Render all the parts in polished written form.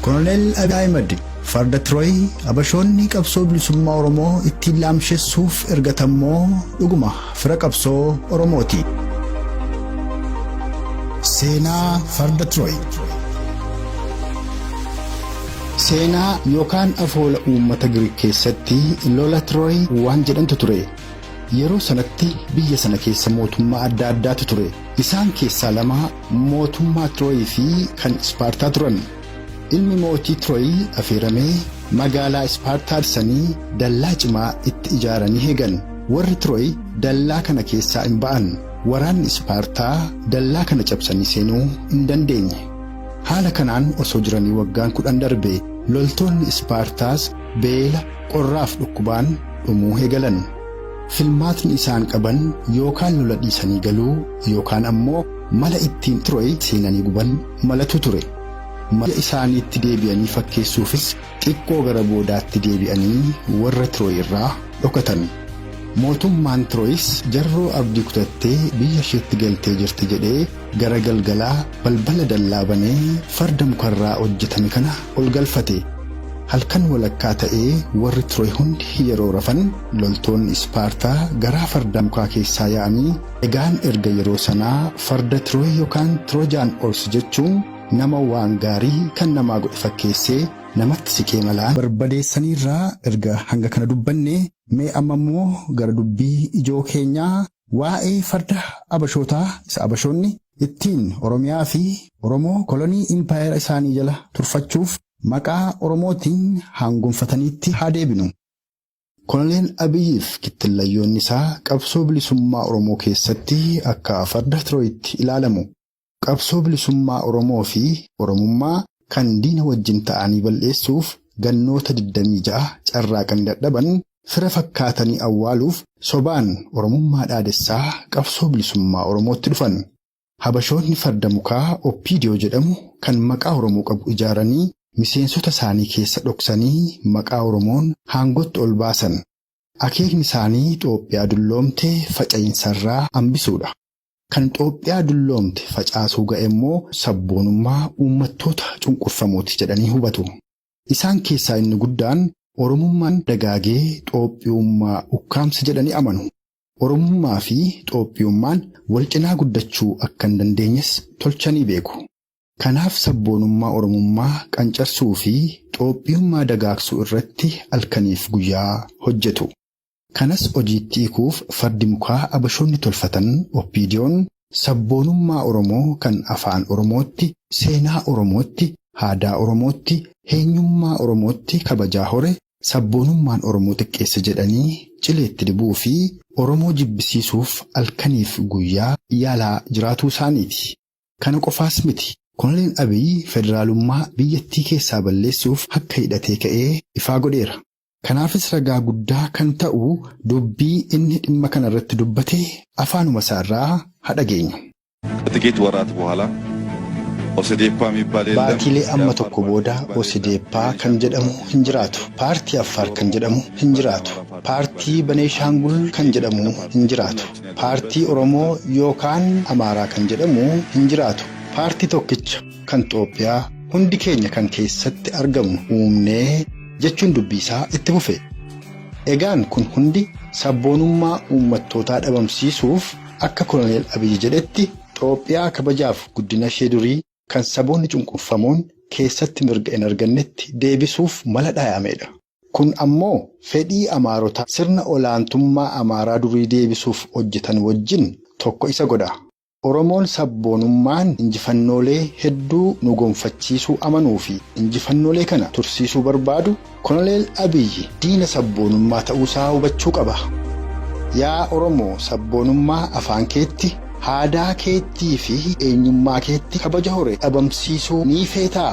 Koloneel Abiy Ahmed farda Tiroy abashoonni qabsoo bilisummaa Oromoo ittiin laamsheessuuf ergatammoo dhuguma fira qabsoo Oromooti. Seenaa farda Tiroy. Seenaa yookaan afoola uummata Giriik keessatti lola Tiroy waan jedhamtu ture. Yeroo sanatti biyya sana keessa mootummaa adda addaatu ture. Isaan keessaa lama mootummaa Tiroy fi kan Ispaartaa turan. Ilmi mootii Tiroy affeeramee magaalaa Ispaartaa sanii dallaa cimaa itti ijaaranii eegan. Warri Tiroy dallaa kana keessaa hin ba'an. Waraanni Ispaartaa dallaa kana cabsanii seenuu hin dandeenye. Haala kanaan osoo jiranii waggaan 10 darbe loltoonni Ispaartaas beela qorraaf dhukkubaan dhumuu eegalan. Filmaatni isaan qaban yookaan lola dhiisanii galuu yookaan ammoo mala ittiin Tiroy seenanii guban malatu ture. Mala isaaniitti deebi'anii fakkeessuufis xiqqoo gara boodaatti deebi'anii warra Tiroy irraa dhokatan. Mootummaan Tiroyis jarroo abdii kutattee biyya isheetti galtee jirti jedhee gara galgalaa balbala dallaa banee farda mukarraa hojjetame kana ol galfate. Halkan walakkaa ta'ee warri Tiroy hundi yeroo rafan loltoonni Ispaartaa garaa farda mukaa keessaa yaa'anii egaan erga yeroo sanaa farda Tiroy yookaan Tirojaan Horse jechuun nama waan gaarii kan namaa godhe fakkeessee namatti siqee malaan barbadeessaniirraa erga hanga kana dubbanne mee amma immoo gara dubbii ijoo keenyaa waa'ee farda abashootaa isa abashoonni ittiin Oromiyaa fi Oromoo kolonii impaayera isaanii jala turfachuuf maqaa Oromootiin hangonfataniitti haa deebinu. Koloneel Abiyyiif kittillayyoonni isaa qabsoo bilisummaa Oromoo keessatti akka farda Tiroyitti ilaalamu. Qabsoo bilisummaa Oromoo fi Oromummaa kan diina wajjin ta'anii balleessuuf gannoota 26 carraaqanii dadhaban fira fakkaatanii awwaaluuf sobaan Oromummaa dhaadessaa qabsoo bilisummaa Oromootti dhufan. Habashoonni farda mukaa Oppiidiyoo jedhamu kan maqaa Oromoo qabu ijaaranii miseensota isaanii keessa dhoksanii maqaa Oromoon haangootti ol baasan. Akeekni isaanii Itoophiyaa dulloomte faca'insarraa hambisuudha. Kan Itoophiyaa dulloomte facaasuu ga'e immoo sabboonummaa uummattoota cunqurfamooti jedhanii hubatu. Isaan keessaa inni guddaan Oromummaan dagaagee Itoophiyummaa ukkaamsa jedhanii amanu. Oromummaa fi Itoophiyummaan wal cinaa guddachuu akka hin dandeenyes tolchanii beeku. Kanaaf sabboonummaa Oromummaa qancarsuu fi Itoophiyummaa dagaagsuu irratti halkaniif guyyaa hojjetu. Kanas hojiitti hiikuuf fardi mukaa abashoonni tolfatan Oppiidiyoon sabboonummaa Oromoo kan afaan Oromootti, seenaa Oromootti, aadaa Oromootti, eenyummaa Oromootti kabajaa hore sabboonummaan Oromoo xiqqeessa jedhanii cileetti dibuu fi Oromoo jibbisiisuuf halkaniif guyyaa yaalaa jiraatuu isaaniiti. Kana qofaas miti. Koloneel Abiy federaalummaa biyyattii keessaa balleessuuf akka hidhatee ka'ee ifaa godheera. Kanaafis ragaa guddaa kan ta'u dubbii inni dhimma kana irratti dubbate afaanuma isaarraa haa dhageenyu. ጥቂት ወራት በኋላ ኦሴዴፓ የሚባል የለም። Baatilee amma tokko booda Osedeeppaa kan jedhamu hin jiraatu. Paartii Affaar kan jedhamu hin jiraatu. Paartii Beneeshaangul kan jedhamu hin jiraatu. Paartii Oromoo yookaan Amaaraa kan jedhamu hin jiraatu. Paartii tokkicha kan Itoophiyaa hundi keenya kan keessatti argamu uumnee jechuun dubbisaa itti fufe. Egaan kun hundi sabboonummaa uummattootaa dhabamsiisuuf akka Koloneel Abiy jedhetti Itoophiyaa kabajaaf guddina ishee durii kan saboonni cunqurfamoon keessatti mirga hin argannetti deebisuuf mala dhaayameedha. Kun ammoo fedhii Amaarota sirna olaantummaa Amaaraa durii deebisuuf hojjetan wajjin tokko isa godha. Oromoon sabboonummaan injifannoolee hedduu nu gonfachiisuu amanuu fi injifannoolee kana tursiisuu barbaadu Koloneel Abiy diina sabboonummaa ta'uusaa hubachuu qaba. Yaa Oromoo sabboonummaa afaan keetti, aadaa keettii fi eenyummaa keetti kabaja hore dhabamsiisuu ni feetaa.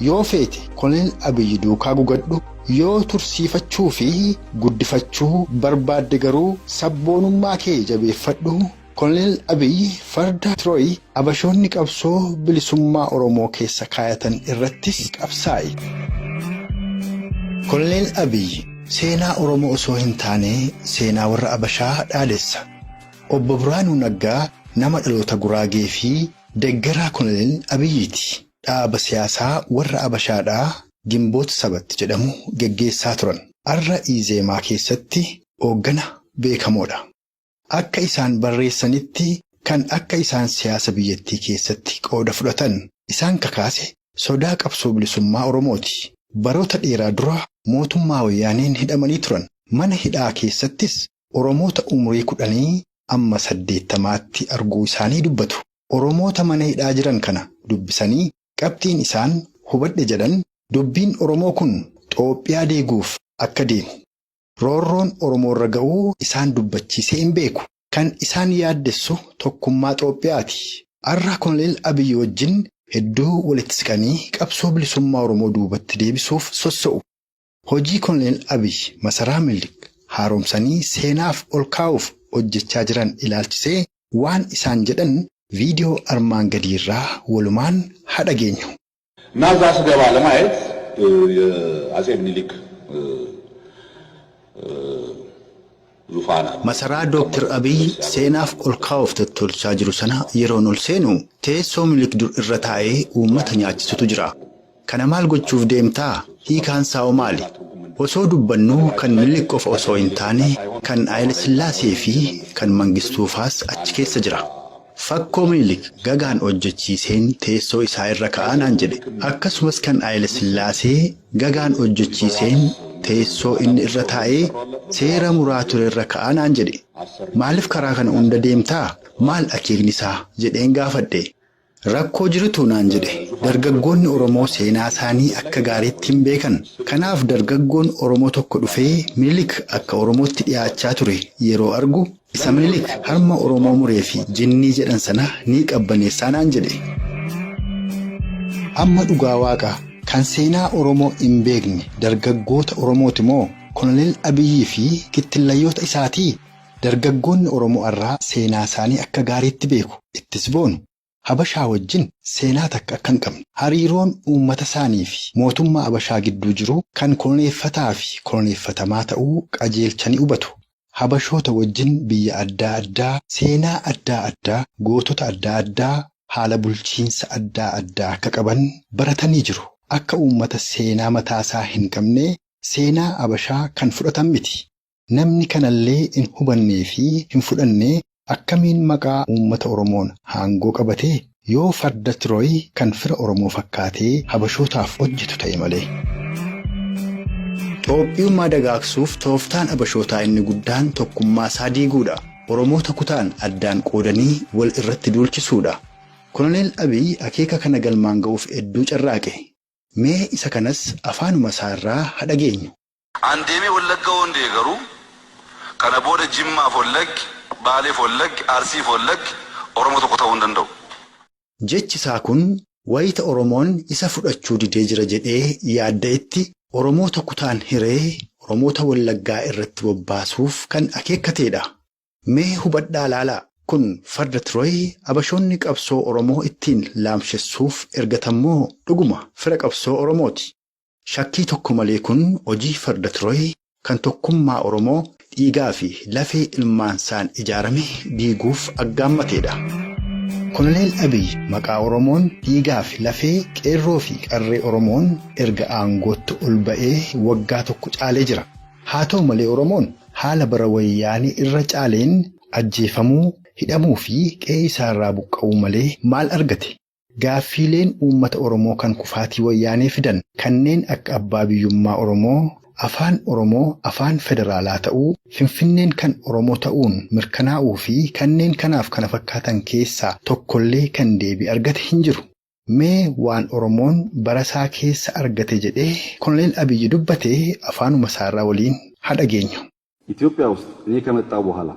Yoo feete Koloneel Abiy duukaa gugadhu. Yoo tursiifachuu fi guddifachuu barbaadde garuu sabboonummaa kee jabeeffadhu. Koloneel Abiy farda Tiroy abashoonni qabsoo bilisummaa Oromoo keessa kaayatan irrattis qabsaa'e. Koloneel Abiy seenaa Oromoo osoo hin taane seenaa warra Abashaa dhaadessa. Obbo Biraanuu Naggaa nama dhaloota Guraagee fi deeggaraa Koloneel Abiyyiiti. dhaaba siyaasaa warra Abashaadhaa Gimboota Sabatti jedhamu geggeessaa turan. Arra Izeemaa keessatti hooggana beekamoodha. Akka isaan barreessanitti kan akka isaan siyaasa biyyattii keessatti qooda fudhatan isaan kakaase sodaa qabsoo bilisummaa Oromooti. Baroota dheeraa dura mootummaa wayyaaneen hidhamanii turan. Mana hidhaa keessattis Oromoota umurii 10 amma 80tti arguu isaanii dubbatu. Oromoota mana hidhaa jiran kana dubbisanii qabxiin isaan hubadhe jedhan dubbiin Oromoo kun Itoophiyaa deeguuf akka deemu. Roorroon Oromoorra ga'uu isaan dubbachiisee hin beeku. Kan isaan yaaddessu tokkummaa Itoophiyaati. Arra Koloneel Abiyyi wajjin hedduu walitti siqanii qabsoo bilisummaa Oromoo duubatti deebisuuf sossa'u. Hojii Koloneel Abiyyi masaraa Minilik haaromsanii seenaaf ol kaa'uuf hojjechaa jiran ilaalchisee waan isaan jedhan viidiyoo armaan gadiirraa walumaan haa dhageenyu. ናዛ ስገባ ለማየት የአጼ ምኒልክ ዙፋን masaraa Dr. Abiyyi seenaaf ol kaa'uuf tottolchaa jiru sana yeroon ol seenu teessoo Minilik dur irra taa'ee uummata nyaachisutu jira. Kana maal gochuuf deemtaa? Hiikaan isaa maali? Osoo dubbannuu kan Minilik qofa osoo hin taane kan Haayile Sillaasee fi kan Mangistuufaas achi keessa jira. Fakkoo Minilik gagaan hojjechiiseen teessoo isaa irra kaa'anaan jedhe. Akkasumas kan Haayile Sillaasee gagaan hojjechiiseen teessoo inni irra taa'ee seera muraa ture irra kaa'anaan jedhe. Maaliif karaa kana hunda deemtaa? Maal akeekni isaa jedheen gaafadhe. Rakkoo jirutu naan jedhe. Dargaggoonni Oromoo seenaa isaanii akka gaariitti hin beekan. Kanaaf dargaggoon Oromoo tokko dhufee Minilik akka Oromootti dhiyaachaa ture yeroo argu isa Minilik harma Oromoo muree fi jinnii jedhan sana ni qabbaneessaa naan jedhe. Amma dhugaa waaqa kan seenaa Oromoo hin beekne dargaggoota Oromooti moo Koloneel Abiyyi fi kittillayyoota isaatii? Dargaggoonni Oromoo irraa seenaa isaanii akka gaariitti beeku. Ittis boonu. Habashaa wajjin seenaa takka akka hin qabne. Hariiroon uummata isaanii fi mootummaa Habashaa gidduu jiru kan koloneeffataa fi koloneeffatamaa ta'uu qajeelchanii hubatu. Habashoota wajjin biyya adda addaa, seenaa adda addaa, gootota adda addaa, haala bulchiinsa adda addaa akka qaban baratanii jiru. Akka uummata seenaa mataasaa hin qabne seenaa Habashaa kan fudhatan miti. Namni kanallee hin hubannee fi hin fudhannee akkamiin maqaa uummata Oromoon haangoo qabatee yoo farda Tirooyi kan fira Oromoo fakkaatee Habashootaaf hojjetu ta'e malee. Itoophiyummaa dagaagsuuf tooftaan Habashootaa inni guddaan tokkummaa isaa diiguudha. Oromoota kutaan addaan qoodanii wal irratti duulchisuudha. Koloneel Abiyyi akeeka kana galmaan ga'uuf hedduu carraaqe. Mee isa kanas afaanuma isaarraa haa dhageenyu. አንዴሜ ወለጋው እንደገሩ kana booda Jimmaa Folleg, Baalee Folleg, Arsii Folleg, Oromoo tokko ta'uu danda'u. Jechi isaa kun wayita Oromoon isa fudhachuu didee jira jedhee yaadda'etti Oromoota kutaan hiree Oromoota Wallaggaa irratti bobbaasuuf kan akeekkateedha. Mee hubadhaa laalaa kun farda Tirooyi Habashoonni qabsoo Oromoo ittiin laamshessuuf ergatammoo dhuguma fira qabsoo Oromooti. Shakkii tokko malee kun hojii farda Tirooyi kan tokkummaa Oromoo dhiigaa fi lafee ilmaansaan ijaarame diiguuf aggaammateedha. Koloneel Abiyyi maqaa Oromoon dhiigaa fi lafee qeerroo fi qarree Oromoon erga aangootti ol ba'ee waggaa tokko caalee jira. Haa ta'u malee Oromoon haala bara wayyaanii irra caaleen ajjeefamuu, hidhamuu fi qe'ee isaarraa buqqa'uu malee maal argate? Gaaffiileen uummata Oromoo kan kufaatii wayyaanee fidan kanneen akka abbaa biyyummaa Oromoo, afaan Oromoo afaan federaalaa ta'uu, Finfinneen kan Oromoo ta'uun mirkanaa'uu fi kanneen kanaaf kana fakkaatan keessaa tokkollee kan deebii argate hin jiru. Mee waan Oromoon barasaa keessa argate jedhee Koloneel Abiyyi dubbatee afaanuma isaarraa waliin haa dhageenyu. Itoophiyaa ውስጥ እኔ ከመጣሁ በኋላ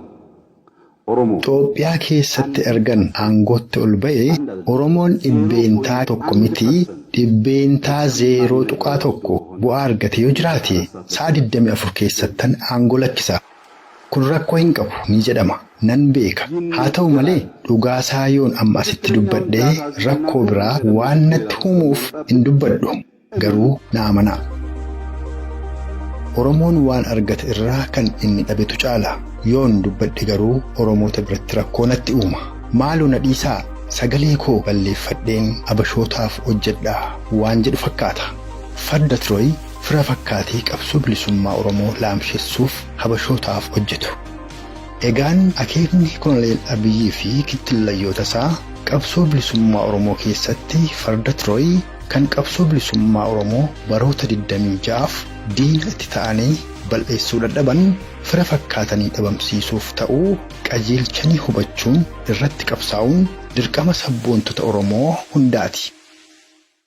Itoophiyaa keessatti ergan aangootti ol ba'ee Oromoon dhibbeentaa tokko miti dhibbeentaa 0.1 bu'aa argate yoo jiraate sa'a 24 keessattan aangoo lakkisa. Kun rakkoo hin qabu ni jedhama nan beeka. Haa ta'u malee dhugaasaa yoon amma asitti dubbadhee rakkoo biraa waan natti humuuf hin dubbadhu garuu na amanaa. Oromoon waan argate irraa kan inni dhabetu caala. Yoon dubbadhe garuu Oromoota biratti rakkoo natti uuma. Maaloo na dhiisaa sagalee koo balleeffadheen abashootaaf hojjedhaa waan jedhu fakkaata. Farda Tirooy fira fakkaatee qabsoo bilisummaa Oromoo laamsheessuuf habashootaaf hojjetu. Egaan akeekni Koloneel Abiyyii fi kittillayyoota isaa qabsoo bilisummaa Oromoo keessatti Farda Tirooy kan qabsoo bilisummaa Oromoo baroota 26f diina itti ta'anii bal'eessuu dadhaban fira fakkaatanii dhabamsiisuuf ta'uu qajeelchanii hubachuun irratti qabsaa'uun dirqama sabboontota Oromoo hundaati.